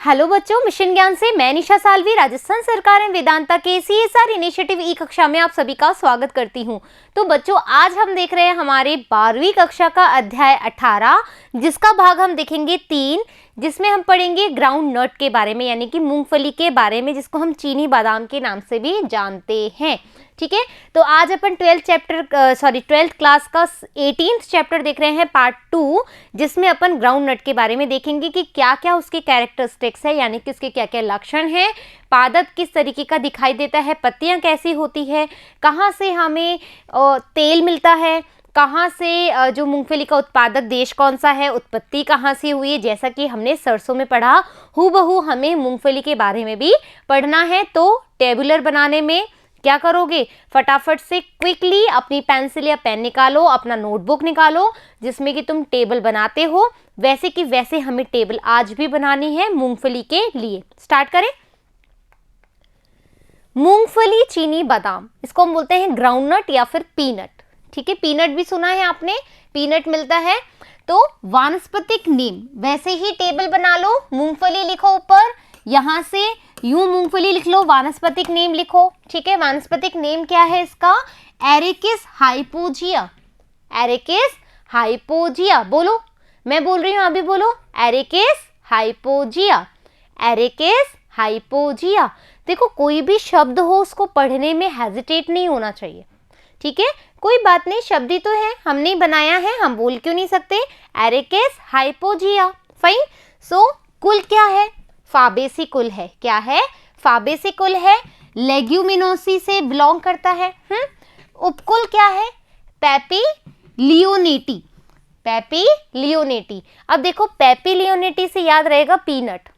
Hello बच्चों, mission ज्ञान से मैं निशा सालवी राजस्थान सरकार एवं वेदांता के CSR इनिशिएटिव ई कक्षा में आप सभी का स्वागत करती हूं। तो बच्चों, आज हम देख रहे हैं हमारे 12वीं कक्षा का अध्याय 18, जिसका भाग हम देखेंगे 3, जिसमें हम पढ़ेंगे ग्राउंड नट के बारे में, यानी कि मूंगफली के बारे में, जिसको हम चीनी बादाम के नाम से भी जानते हैं। ठीक है, तो आज अपन 12th क्लास का 18th चैप्टर देख रहे हैं, पार्ट 2, जिसमें अपन ग्राउंड नट के बारे में देखेंगे कि क्या क्या उसके कैरेक्टरिस्टिक्स है, यानी कि उसके क्या क्या लक्षण हैं, पादप किस तरीके का दिखाई देता है, पत्तियां कैसी होती है, कहाँ से हमें तेल मिलता है, कहाँ से जो मूंगफली का उत्पादक देश कौन सा है, उत्पत्ति कहाँ से हुई है, जैसा कि हमने सरसों में पढ़ा, हूबहू हमें मूंगफली के बारे में भी पढ़ना है। तो टेबुलर बनाने में क्या करोगे, फटाफट से क्विकली अपनी पेंसिल या पेन निकालो, अपना नोटबुक निकालो, जिसमें कि तुम टेबल बनाते हो, वैसे कि वैसे हमें टेबल आज भी बनानी है मूंगफली के लिए। स्टार्ट करें। मूंगफली, चीनी, बादाम, इसको हम बोलते हैं ग्राउंड नट या फिर पीनट। ठीक है, पीनट भी सुना है आपने, पीनट मिलता है। तो वानस्पतिक नेम, वैसे ही टेबल बना लो, मूंगफली लिखो ऊपर, यहां से यूं मूंगफली लिख लो, वानस्पतिक नेम लिखो। ठीक है, वानस्पतिक नेम क्या है इसका, एरिकिस हाइपोजिया। एरिकिस हाइपोजिया, बोलो, मैं बोल रही हूं, अभी बोलो, एरिकिस हाइपोजिया। एरिकिस हाइपोजिया। देखो, कोई भी शब्द हो उसको पढ़ने में हेजिटेट नहीं होना चाहिए। ठीक है, कोई बात नहीं, शब्द ही तो है, हमने बनाया है, हम बोल क्यों नहीं सकते, एरिकिस हाइपोजिया। फाइन। सो कुल क्या है, फाबेसी कुल है। क्या है, फाबेसी कुल है, लेग्यूमिनोसी से बिलोंग करता है। उपकुल क्या है, पैपिलियोनेटी। पैपिलियोनेटी। अब देखो, पैपिलियोनेटी से याद रहेगा पीनट,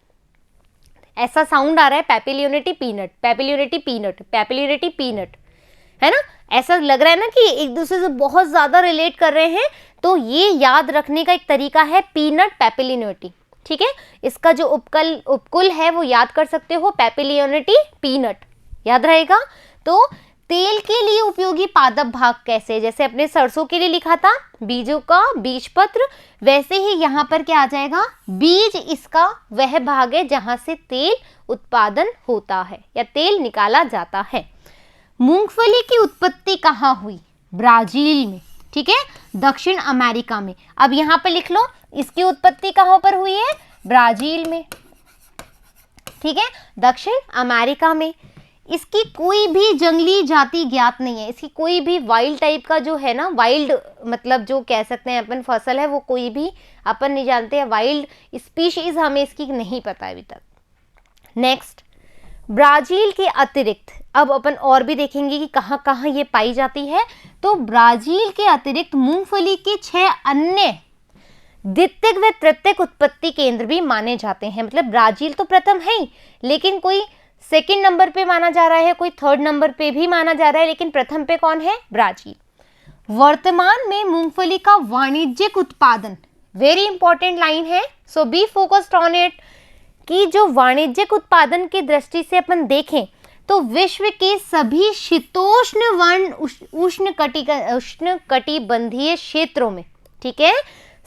ऐसा साउंड आ रहा है, पैपिलियोनेटी पीनट, पैपिलियोनेटी पीनट, पैपिलियोनेटी पीनट, है ना, ऐसा लग रहा है ना कि एक दूसरे से बहुत ज्यादा रिलेट कर रहे हैं। तो ये याद रखने का एक तरीका है, पीनट पैपिलियोनेटी। ठीक है, इसका जो उपकुल है वो याद कर सकते हो, पैपिलियोनेटी पीनट, याद रहेगा। तो तेल के लिए उपयोगी पादप भाग कैसे, जैसे अपने सरसों के लिए लिखा था बीजों का बीज पत्र, वैसे ही यहाँ पर क्या आ जाएगा, बीज इसका वह भाग है जहां से तेल उत्पादन होता है या तेल निकाला जाता है। मूंगफली की उत्पत्ति कहाँ हुई, ब्राजील में। ठीक है, दक्षिण अमेरिका में। अब यहाँ पर लिख लो, इसकी उत्पत्ति कहाँ पर हुई है, ब्राजील में। ठीक है, दक्षिण अमेरिका में। इसकी कोई भी जंगली जाति ज्ञात नहीं है, इसकी कोई भी वाइल्ड टाइप का जो है ना, वाइल्ड मतलब जो कह सकते हैं अपन फसल है, वो कोई भी अपन नहीं जानते हैं, वाइल्ड स्पीशीज हमें इसकी नहीं पता अभी तक। नेक्स्ट, ब्राजील के अतिरिक्त अब अपन और भी देखेंगे कि कहाँ कहाँ ये पाई जाती है। तो ब्राजील के अतिरिक्त मूंगफली के 6 अन्य द्वितीयक व तृतीयक उत्पत्ति केंद्र भी माने जाते हैं। मतलब ब्राजील तो प्रथम है ही, लेकिन कोई सेकंड नंबर पे माना जा रहा है, कोई थर्ड नंबर पे भी माना जा रहा है, लेकिन प्रथम पे कौन है, ब्राजील। वर्तमान में मूंगफली का वाणिज्यिक उत्पादन, वेरी इंपॉर्टेंट लाइन है, सो बी फोकस्ड ऑन इट, कि जो वाणिज्यिक उत्पादन की दृष्टि से अपन देखें तो विश्व के सभी शीतोष्ण वन उष्ण कटिबंधीय क्षेत्रों में, ठीक है,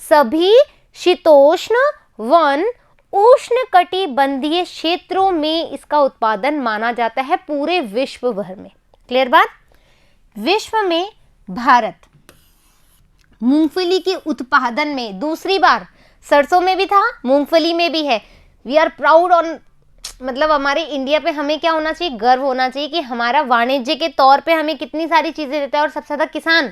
सभी शीतोष्ण वन उष्ण कटिबंधीय क्षेत्रों में इसका उत्पादन माना जाता है, पूरे विश्व भर में। क्लियर बात। विश्व में भारत मूंगफली के उत्पादन में दूसरी बार, सरसों में भी था, मूंगफली में भी है। वी आर प्राउड ऑन, मतलब हमारे इंडिया पे हमें क्या होना चाहिए, गर्व होना चाहिए कि हमारा वाणिज्य के तौर पे हमें कितनी सारी चीजें देता है, और सबसे ज्यादा किसान,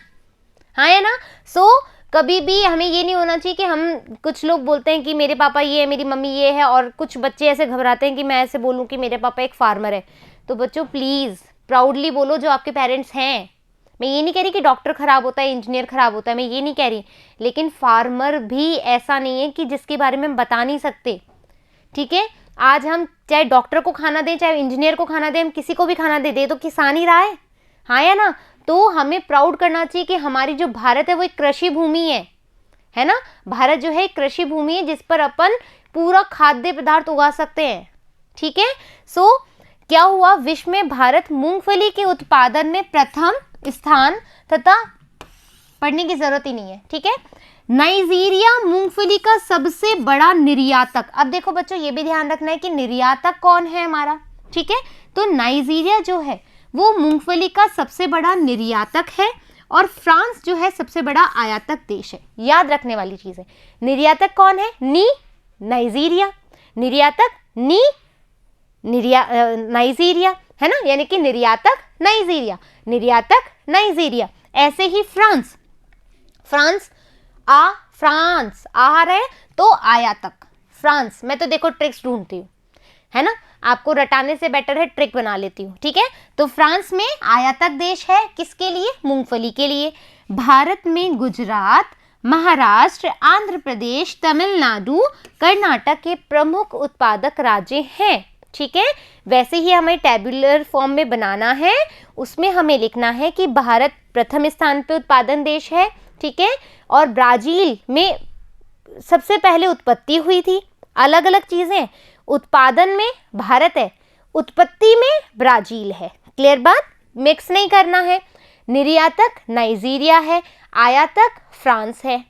हाँ है ना। सो कभी भी हमें ये नहीं होना चाहिए कि हम, कुछ लोग बोलते हैं कि मेरे पापा ये है, मेरी मम्मी ये है, और कुछ बच्चे ऐसे घबराते हैं कि मैं ऐसे बोलूं कि मेरे पापा एक फार्मर है। तो बच्चों प्लीज प्राउडली बोलो जो आपके पेरेंट्स हैं। मैं ये नहीं कह रही कि डॉक्टर खराब होता है, इंजीनियर खराब होता है, मैं ये नहीं कह रही, लेकिन फार्मर भी ऐसा नहीं है कि जिसके बारे में हम बता नहीं सकते। ठीक है, आज हम चाहे डॉक्टर को खाना दें, चाहे इंजीनियर को खाना दें, हम किसी को भी खाना दे तो किसान ही रहा है, हाँ या ना। तो हमें प्राउड करना चाहिए कि हमारी जो भारत है वो एक कृषि भूमि है ना। भारत जो है एक कृषि भूमि है, जिस पर अपन पूरा खाद्य पदार्थ उगा सकते हैं। ठीक है, सो क्या हुआ, विश्व में भारत मूंगफली के उत्पादन में प्रथम स्थान, तथा पढ़ने की जरूरत ही नहीं है। ठीक है, नाइजीरिया मूंगफली का सबसे बड़ा निर्यातक। अब देखो बच्चों ये भी ध्यान रखना है कि निर्यातक कौन है हमारा, ठीक है। तो नाइजीरिया जो है वो मूंगफली का सबसे बड़ा निर्यातक है और फ्रांस जो है सबसे बड़ा आयातक देश है। याद रखने वाली चीज है। निर्यातक कौन है? नाइजीरिया। निर्यातक नाइजीरिया है ना, यानी कि निर्यातक नाइजीरिया, निर्यातक नाइजीरिया। ऐसे ही फ्रांस आ रहे तो आयातक फ्रांस। मैं तो देखो ट्रिक्स ढूंढती हूँ, है ना, आपको रटाने से बेटर है ट्रिक बना लेती हूँ, ठीक है। तो फ्रांस में आयातक देश है किसके लिए? मूंगफली के लिए। भारत में गुजरात, महाराष्ट्र, आंध्र प्रदेश, तमिलनाडु, कर्नाटक के प्रमुख उत्पादक राज्य हैं, ठीक है। वैसे ही हमें टेबुलर फॉर्म में बनाना है, उसमें हमें लिखना है कि भारत प्रथम स्थान पे उत्पादन देश है, ठीक है, और ब्राजील में सबसे पहले उत्पत्ति हुई थी। अलग अलग चीजें, उत्पादन में भारत है, उत्पत्ति में ब्राजील है। क्लियर बात? मिक्स नहीं करना है। निर्यातक नाइजीरिया है, आयातक फ्रांस है।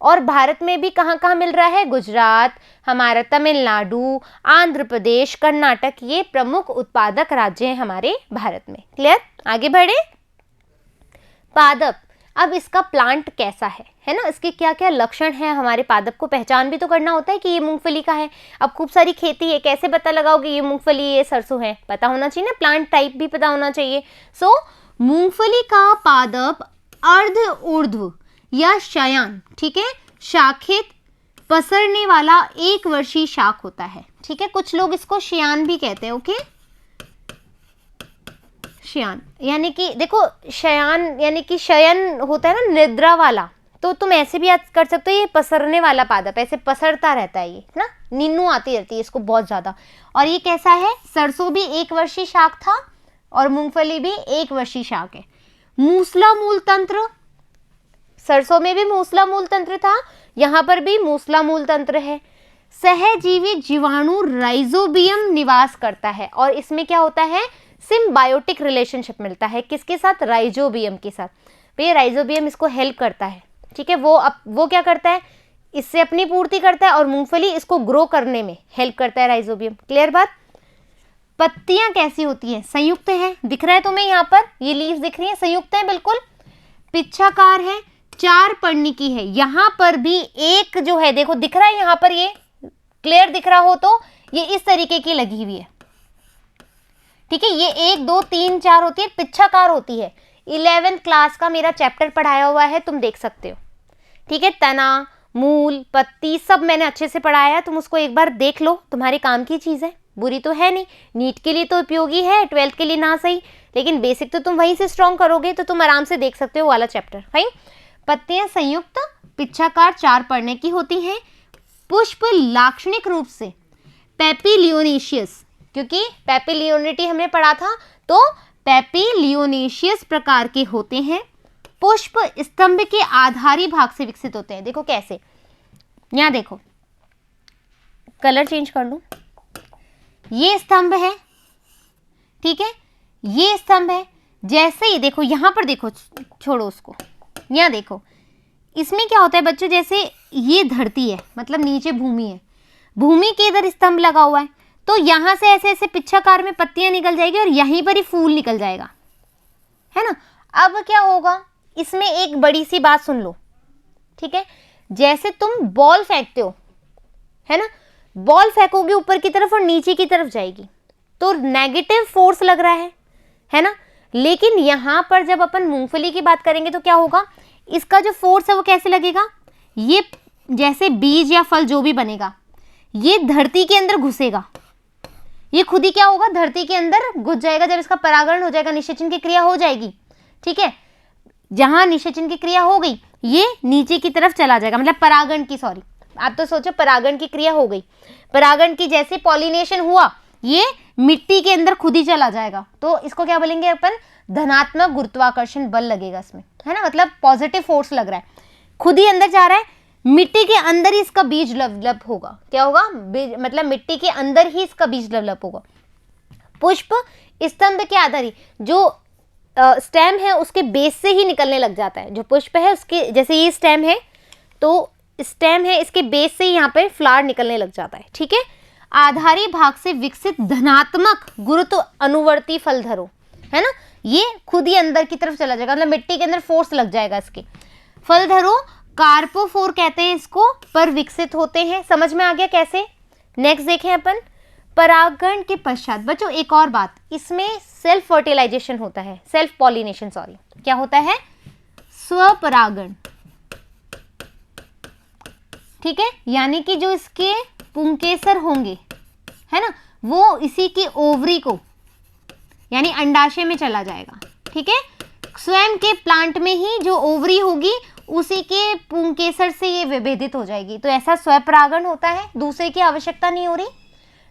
और भारत में भी कहाँ कहाँ मिल रहा है? गुजरात, हमारा तमिलनाडु, आंध्र प्रदेश, कर्नाटक, ये प्रमुख उत्पादक राज्य हैं हमारे भारत में। क्लियर? आगे बढ़े। पादप, अब इसका प्लांट कैसा है ना, इसके क्या क्या लक्षण हैं, हमारे पादप को पहचान भी तो करना होता है कि ये मूंगफली का है। अब खूब सारी खेती है, कैसे पता लगाओगे ये मूंगफली ये सरसों है? पता होना चाहिए ना, प्लांट टाइप भी पता होना चाहिए। सो मूंगफली का पादप अर्ध ऊर्ध्व या शयन, ठीक है, शाखित पसरने वाला एक वर्षीय शाख होता है, ठीक है। कुछ लोग इसको शयान भी कहते हैं, ओके। शयान यानी कि देखो, शयान यानी कि शयन होता है ना, निद्रा वाला, तो तुम ऐसे भी याद कर सकते हो, ये पसरने वाला पादप, ऐसे पसरता रहता है ये ना, नीनू आती रहती है इसको बहुत ज्यादा। और ये कैसा है? सरसों भी एक वर्षीय शाख था और मूंगफली भी एक वर्षीय शाख है। मूसला मूल तंत्र, सरसों में भी मूसला मूल तंत्र था, यहां पर भी मूसला मूल तंत्र है। सहजीवी जीवाणु राइजोबियम निवास करता है और इसमें क्या होता है? सिम्बायोटिक रिलेशनशिप मिलता है किसके साथ? राइजोबियम के साथ। तो ये राइजोबियम इसको हेल्प करता है, ठीक है। वो क्या करता है? इससे अपनी पूर्ति करता है और मूंगफली इसको ग्रो करने में हेल्प करता है राइजोबियम। क्लियर बात? पत्तियां कैसी होती हैं? संयुक्त है, दिख रहा है तुम्हें यहाँ पर, ये लीव्स दिख रही है, संयुक्त है बिल्कुल, पिच्छाकार है, 4 पढ़नी की है। यहां पर भी एक जो है, देखो दिख रहा है यहाँ पर, ये क्लियर दिख रहा हो तो ये इस तरीके की लगी हुई है, ठीक है। ये 1 2 3 4 होती है, पिच्छाकार होती है। 11th क्लास का मेरा चैप्टर पढ़ाया हुआ है, तुम देख सकते हो, ठीक है। तना, मूल, पत्ती सब मैंने अच्छे से पढ़ाया है, तुम उसको एक बार देख लो, तुम्हारे काम की चीज है, बुरी तो है नहीं। नीट के लिए तो उपयोगी है, 12th के लिए ना सही, लेकिन बेसिक तो तुम वहीं से स्ट्रॉन्ग करोगे तो तुम आराम से देख सकते हो वाला चैप्टर। फाइन। पत्तियां संयुक्त, पिच्छाकार, 4 पढ़ने की होती हैं। पुष्प लाक्षणिक रूप से पेपिलियोनेशियस, क्योंकि पेपिलियोनिटी हमने पढ़ा था, तो पेपिलियोनेशियस प्रकार के होते हैं। पुष्प स्तंभ के आधारी भाग से विकसित होते हैं। देखो कैसे, यहां देखो, कलर चेंज कर लूं, ये स्तंभ है, ठीक है, ये स्तंभ है। जैसे ही देखो यहां पर देखो, छोड़ो उसको, यहां देखो, इसमें क्या होता है बच्चों, जैसे ये धरती है, मतलब नीचे भूमि है, भूमि के इधर स्तंभ लगा हुआ है, तो यहां से ऐसे ऐसे पिच्छाकार में पत्तियां निकल जाएगी और यहीं पर ही फूल निकल जाएगा, है ना। अब क्या होगा, इसमें एक बड़ी सी बात सुन लो, ठीक है। जैसे तुम बॉल फेंकते हो, है ना, बॉल फेंकोगे ऊपर की तरफ और नीचे की तरफ जाएगी, तो नेगेटिव फोर्स लग रहा है ना। लेकिन यहां पर जब अपन मूंगफली की बात करेंगे तो क्या होगा, इसका जो फोर्स है वो कैसे लगेगा, ये जैसे बीज या फल जो भी बनेगा, ये धरती के अंदर घुसेगा, ये खुद ही क्या होगा, धरती के अंदर घुस जाएगा। जब इसका परागण हो जाएगा, निषेचन की क्रिया हो जाएगी, ठीक है, जहां निषेचन की क्रिया हो गई, ये नीचे की तरफ चला जाएगा, मतलब परागण की, सॉरी, आप तो सोचो परागण की क्रिया हो गई, परागण की जैसे पॉलिनेशन हुआ, ये मिट्टी के अंदर खुद ही चला जाएगा, तो इसको क्या बोलेंगे अपन, धनात्मक गुरुत्वाकर्षण बल लगेगा इसमें, है ना, मतलब पॉजिटिव फोर्स लग रहा है, खुद ही अंदर जा रहा है, मिट्टी के अंदर ही इसका बीज डेवलप होगा। क्या होगा, मतलब मिट्टी के अंदर ही इसका बीज डेवलप होगा। पुष्प स्तंभ के आधार, जो स्टेम है उसके बेस से ही निकलने लग जाता है, जो पुष्प है उसके, जैसे ये स्टेम है तो स्टेम है, इसके बेस से यहाँ पे फ्लावर निकलने लग जाता है, ठीक है। आधारी भाग से विकसित धनात्मक गुरुत्व अनुवर्ती फलधरों, है ना, ये खुद ही अंदर की तरफ चला जाएगा, मतलब मिट्टी के अंदर फोर्स लग जाएगा इसके। फलधरों कार्पोफोर कहते हैं इसको, पर विकसित होते हैं। समझ में आ गया कैसे? नेक्स्ट देखें अपन, परागण के पश्चात बच्चों एक और बात, इसमें सेल्फ फर्टिलाइजेशन होता है, सेल्फ पॉलिनेशन, सॉरी, क्या होता है? स्वपरागण, ठीक है। यानी कि जो इसके पुंकेसर होंगे, है ना, वो इसी की ओवरी को यानी अंडाशय में चला जाएगा, ठीक है। स्वयं के प्लांट में ही जो ओवरी होगी उसी के पुंकेसर से ये विभेदित हो जाएगी। तो ऐसा स्वपरागण होता है, दूसरे की आवश्यकता नहीं हो रही,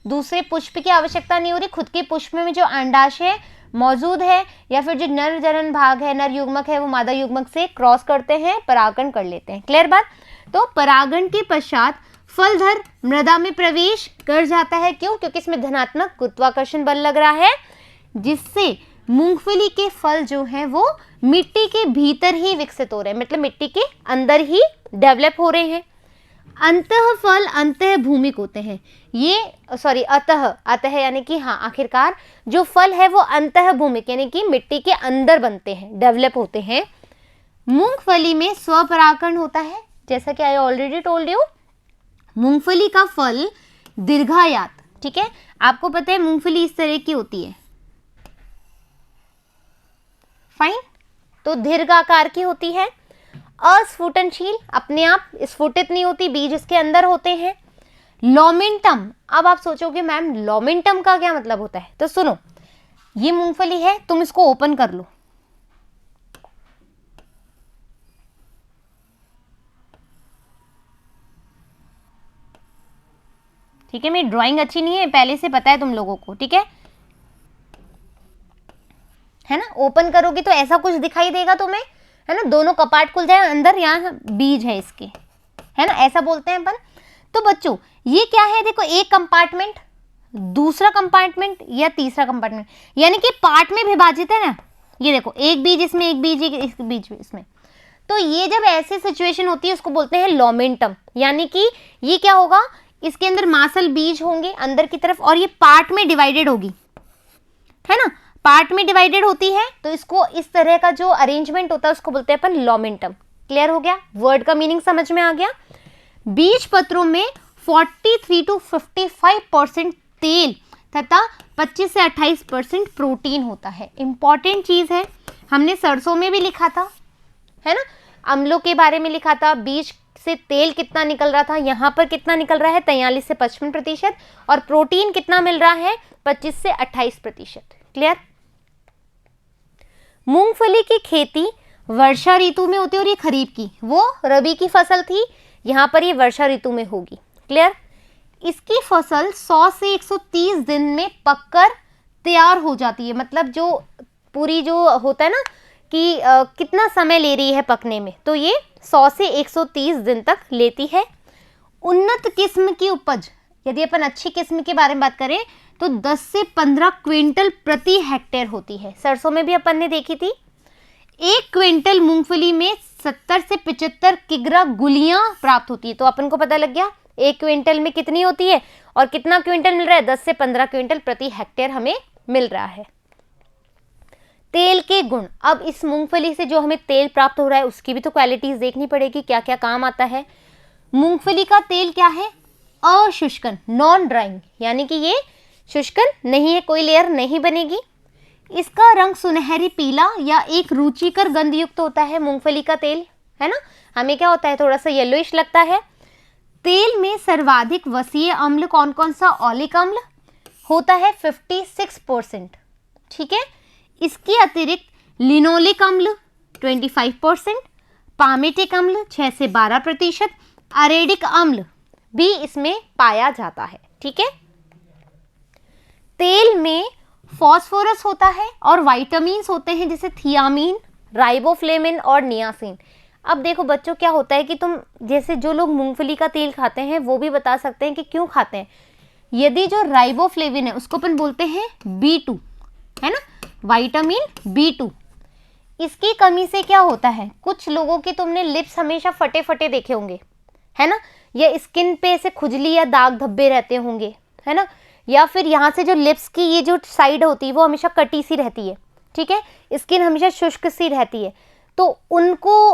दूसरे पुष्प की आवश्यकता नहीं हो रही, खुद के पुष्प में जो अंडाशय मौजूद है या फिर जो नर जनन भाग है, नर युग्मक है, वो मादा युग्मक से क्रॉस करते हैं, परागण कर लेते हैं। क्लियर बात? तो परागण के पश्चात फलधर मृदा में प्रवेश कर जाता है। क्यों? क्योंकि इसमें धनात्मक गुरुत्वाकर्षण बल लग रहा है, जिससे मूंगफली के फल जो हैं वो मिट्टी के भीतर ही विकसित हो रहे हैं, मतलब मिट्टी के अंदर ही डेवलप हो रहे हैं। अंतः फल अंतः भूमिक होते हैं ये, सॉरी, अतः यानी कि हाँ, आखिरकार जो फल है वो अंतः भूमिक यानी कि मिट्टी के अंदर बनते हैं, डेवलप होते हैं। मूंगफली में स्वपरागण होता है, जैसा कि आई ऑलरेडी टोल्ड यू। मूंगफली का फल दीर्घायात, ठीक है, आपको पता है मूंगफली इस तरह की होती है, फाइन, तो दीर्घाकार की होती है। अस्फुटनशील, अपने आप स्फुटित नहीं होती, बीज इसके अंदर होते हैं। लोमेंटम, अब आप सोचोगे मैम लोमेंटम का क्या मतलब होता है, तो सुनो, ये मूंगफली है, तुम इसको ओपन कर लो, ठीक है। मेरी ड्राइंग अच्छी नहीं है, पहले से पता है तुम लोगों को, ठीक है ना। ओपन करोगे तो ऐसा कुछ दिखाई देगा तुम्हें, है ना, दोनों कपाट खुल जाए, अंदर यहाँ बीज है इसके, है ना, ऐसा बोलते हैं अपन। तो बच्चों ये क्या है, देखो, एक कंपार्टमेंट, दूसरा कंपार्टमेंट या तीसरा कंपार्टमेंट, यानी कि पार्ट में विभाजित है ना। ये देखो, एक बीज इसमें, एक बीज इस बीज इसमें। तो ये जब ऐसी सिचुएशन होती है उसको बोलते हैं लोमेंटम, यानी कि ये क्या होगा, इसके अंदर मासल बीज होंगे अंदर की तरफ और ये पार्ट में डिवाइडेड होगी, है ना, पार्ट में डिवाइडेड होती है। तो इसको इस तरह का जो अरेंजमेंट होता है उसको बोलते हैं अपन लोमेंटम। क्लियर हो गया? वर्ड का मीनिंग समझ में आ गया। बीज पत्रों में 43 to 55% तेल तथा 25 से 28% प्रोटीन होता है। इंपॉर्टेंट चीज है, हमने सरसों में भी लिखा था, है ना, अम्लों के बारे में लिखा था, बीज से तेल कितना निकल रहा था, यहाँ पर कितना निकल रहा है 43 से 55%, और प्रोटीन कितना मिल रहा है 25 से 28%। क्लियर? मूंगफली की खेती वर्षा ऋतु में होती है और ये खरीफ की, वो रबी की फसल थी, यहाँ पर ये वर्षा ऋतु में होगी। क्लियर? इसकी फसल 100 से 130 दिन में पककर तैयार हो जाती है, मतलब जो पूरी जो होता है ना कि कितना समय ले रही है पकने में, तो ये 100 से 130 दिन तक लेती है। उन्नत किस्म की उपज, यदि अपन अच्छी किस्म के बारे में बात करें तो 10 से 15 क्विंटल प्रति हेक्टेयर होती है। सरसों में भी अपन ने देखी थी। 1 क्विंटल मूंगफली में 70 से 75 किग्रा गुलियां प्राप्त होती है। तो अपन को पता लग गया 1 क्विंटल में कितनी होती है और कितना क्विंटल मिल रहा है, 10 से 15 क्विंटल प्रति हेक्टेयर हमें मिल रहा है। तेल के गुण, अब इस मूंगफली से जो हमें तेल प्राप्त हो रहा है उसकी भी तो क्वालिटीज देखनी पड़ेगी, क्या क्या काम आता है। मूंगफली का तेल क्या है, अशुष्कन, नॉन ड्राइंग, यानी कि ये शुष्कन नहीं है, कोई लेयर नहीं बनेगी। इसका रंग सुनहरी पीला या एक रुचिकर गंध युक्त होता है मूंगफली का तेल, है ना, हमें क्या होता है थोड़ा सा येलोइश लगता है। तेल में सर्वाधिक वसीय अम्ल कौन कौन सा, ऑलिक अम्ल होता है 56%, ठीक है। इसके अतिरिक्त लिनोलिक अम्ल 25%, पामेटिक अम्ल 6 से 12%, अरेडिक अम्ल भी इसमें पाया जाता है, ठीक है। तेल में फॉस्फोरस होता है और विटामिन्स होते हैं जैसे थियामीन, राइबोफ्लेविन और नियासिन। अब देखो बच्चों क्या होता है कि तुम जैसे जो लोग मूंगफली का तेल खाते हैं वो भी बता सकते हैं कि क्यों खाते हैं। यदि जो राइबोफ्लेविन है उसको अपन बोलते हैं B2, है ना, विटामिन B2, इसकी कमी से क्या होता है, कुछ लोगों के तुमने लिप्स हमेशा फटे फटे देखे होंगे, है ना, या स्किन पे ऐसे खुजली या दाग धब्बे रहते होंगे, है ना, या फिर यहाँ से जो लिप्स की ये जो साइड होती है वो हमेशा कटी सी रहती है, ठीक है, स्किन हमेशा शुष्क सी रहती है, तो उनको,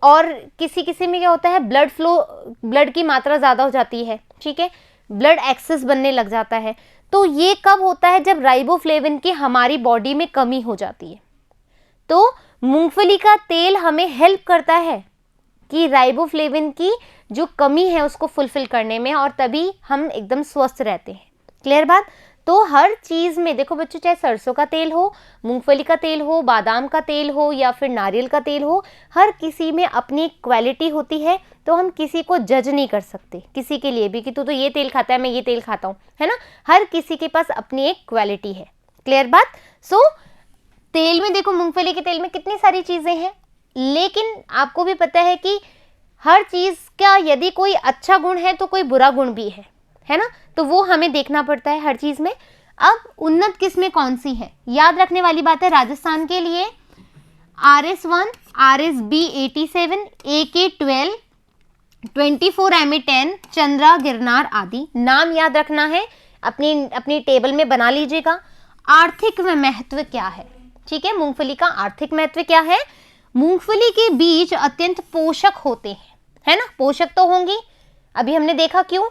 और किसी किसी में क्या होता है, ब्लड फ्लो, ब्लड की मात्रा ज़्यादा हो जाती है, ठीक है, ब्लड एक्सेस बनने लग जाता है, तो ये कब होता है, जब राइबोफ्लेविन की हमारी बॉडी में कमी हो जाती है। तो मूंगफली का तेल हमें हेल्प करता है कि राइबोफ्लेविन की जो कमी है उसको फुलफिल करने में, और तभी हम एकदम स्वस्थ रहते हैं। क्लियर बात। तो हर चीज़ में देखो बच्चों, चाहे सरसों का तेल हो, मूंगफली का तेल हो, बादाम का तेल हो, या फिर नारियल का तेल हो, हर किसी में अपनी एक क्वालिटी होती है। तो हम किसी को जज नहीं कर सकते किसी के लिए भी कि तू तो ये तेल खाता है, मैं ये तेल खाता हूँ, है ना, हर किसी के पास अपनी एक क्वालिटी है। क्लियर बात। सो तेल में देखो, मूंगफली के तेल में कितनी सारी चीज़ें हैं, लेकिन आपको भी पता है कि हर चीज़ का यदि कोई अच्छा गुण है तो कोई बुरा गुण भी है ना, तो वो हमें देखना पड़ता है हर चीज़ में। अब उन्नत किस्में कौन सी है, याद रखने वाली बात है, राजस्थान के लिए RS1, RSB 87, AK12, 24 MA10, Chandra, Girnar आदि नाम याद रखना है, अपनी टेबल में बना लीजिएगा। आर्थिक महत्व क्या है, ठीक है, मूंगफली का आर्थिक महत्व क्या है, मूंगफली के बीज अत्यंत पोषक होते हैं, है ना, पोषक तो होंगी, अभी हमने देखा क्यों,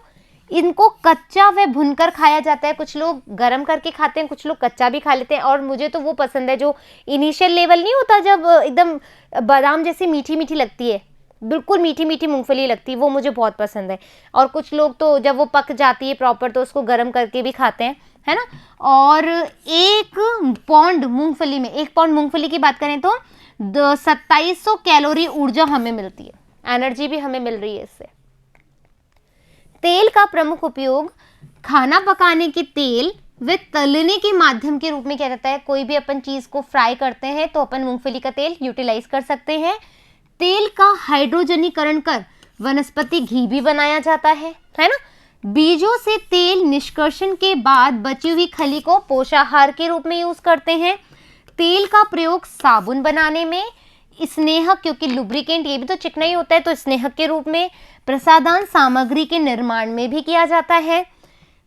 इनको कच्चा व भुनकर खाया जाता है, कुछ लोग गरम करके खाते हैं, कुछ लोग कच्चा भी खा लेते हैं, और मुझे तो वो पसंद है जो इनिशियल लेवल नहीं होता, जब एकदम बादाम जैसी मीठी मीठी लगती है, बिल्कुल मीठी मीठी मूंगफली लगती है, वो मुझे बहुत पसंद है। और कुछ लोग तो जब वो पक जाती है प्रॉपर तो उसको गर्म करके भी खाते हैं, है ना। और 1 पाउंड मूंगफली में, 1 पाउंड मूंगफली की बात करें तो 2700 कैलोरी ऊर्जा हमें मिलती है, एनर्जी भी हमें मिल रही है इससे। तेल का प्रमुख उपयोग खाना पकाने के तेल व तलने के माध्यम के रूप में किया जाता है। कोई भी अपन चीज को फ्राई करते हैं तो अपन मूंगफली का तेल यूटिलाइज कर सकते हैं। तेल का हाइड्रोजनीकरण कर वनस्पति घी भी बनाया जाता है ना। बीजों से तेल निष्कर्षण के बाद बची हुई खली को पोषाहार के रूप में यूज करते हैं। तेल का प्रयोग साबुन बनाने में, स्नेहक, क्योंकि लुब्रिकेंट ये भी तो चिकना ही होता है, तो स्नेहक के रूप में, प्रसाधन सामग्री के निर्माण में भी किया जाता है।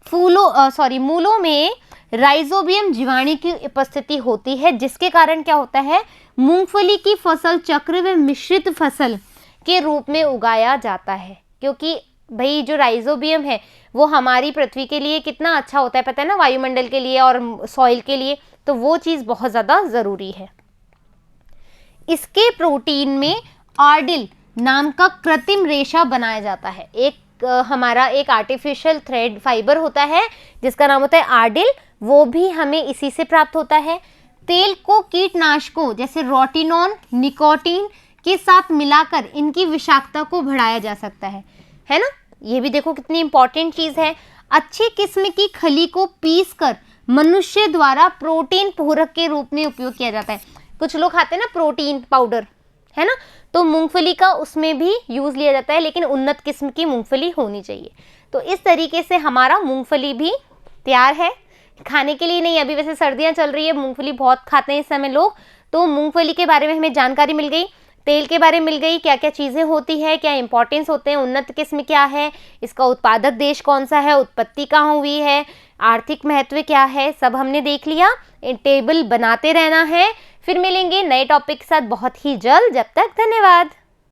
मूलों में राइजोबियम जीवाणु की उपस्थिति होती है, जिसके कारण क्या होता है, मूंगफली की फसल चक्र व मिश्रित फसल के रूप में उगाया जाता है। क्योंकि भाई जो राइजोबियम है वो हमारी पृथ्वी के लिए कितना अच्छा होता है पता है ना, वायुमंडल के लिए और सॉइल के लिए, तो वो चीज़ बहुत ज़्यादा ज़रूरी है। इसके प्रोटीन में आर्डिल नाम का कृत्रिम रेशा बनाया जाता है। हमारा एक आर्टिफिशियल थ्रेड फाइबर होता है जिसका नाम होता है आर्डिल, वो भी हमें इसी से प्राप्त होता है। तेल को कीटनाशकों जैसे रोटिनॉन, निकोटीन के साथ मिलाकर इनकी विषाक्तता को बढ़ाया जा सकता है ना। ये भी देखो कितनी इंपॉर्टेंट चीज़ है। अच्छी किस्म की खली को पीसकर मनुष्य द्वारा प्रोटीन पूरक के रूप में उपयोग किया जाता है। कुछ लोग खाते हैं ना प्रोटीन पाउडर, है ना, तो मूंगफली का उसमें भी यूज़ लिया जाता है, लेकिन उन्नत किस्म की मूंगफली होनी चाहिए। तो इस तरीके से हमारा मूंगफली भी तैयार है खाने के लिए। नहीं, अभी वैसे सर्दियाँ चल रही है, मूंगफली बहुत खाते हैं इस समय लोग, तो मूंगफली के बारे में हमें जानकारी मिल गई, तेल के बारे में मिल गई, क्या क्या चीज़ें होती है, क्या इंपॉर्टेंस होते हैं, उन्नत किस्म क्या है, इसका उत्पादक देश कौन सा है, उत्पत्ति कहाँ हुई है, आर्थिक महत्व क्या है, सब हमने देख लिया। टेबल बनाते रहना है। फिर मिलेंगे नए टॉपिक के साथ बहुत ही जल्द। जब तक धन्यवाद।